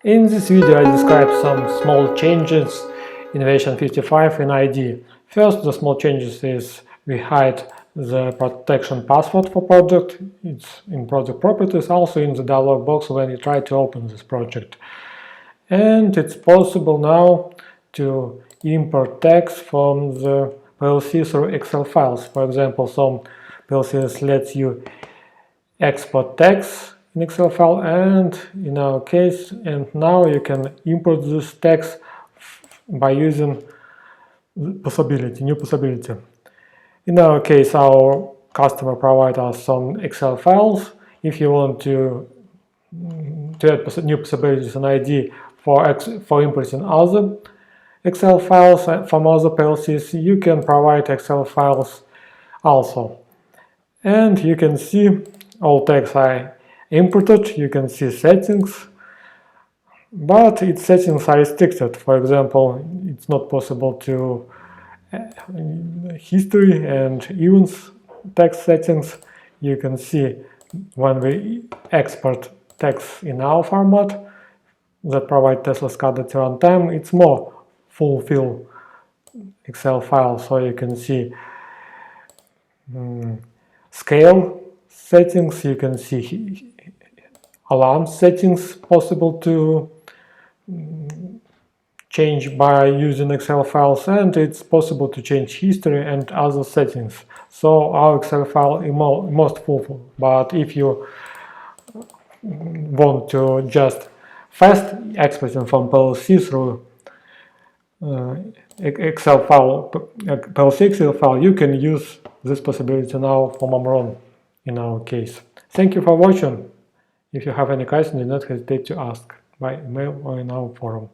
In this video I describe some small changes in version 55 in IDE. First, the small changes is we hide the protection password for project. It's in project properties, also in the dialog box when you try to open this project. And it's possible now to import text from the PLC through Excel files. For example, some PLCs lets you export text in Excel file, and in our case, and now you can import this text by using new possibility. In our case, our customer provides us some Excel files. If you want to add new possibilities in IDE for importing other Excel files from other PLCs, you can provide Excel files also. And you can see all text I imported. You can see settings, but its settings are restricted. For example, it's not possible to history and events text settings. You can see when we export text in our format that provide TeslaSCADA IDE runtime, it's more fulfill Excel file, so you can see scale settings, you can see alarm settings possible to change by using Excel files, and it's possible to change history and other settings. So our Excel file is most full, but if you want to just fast exporting from PLC through Excel file, PLC Excel file, you can use this possibility now from Amron in our case. Thank you for watching. If you have any questions, do not hesitate to ask by email or in our forum.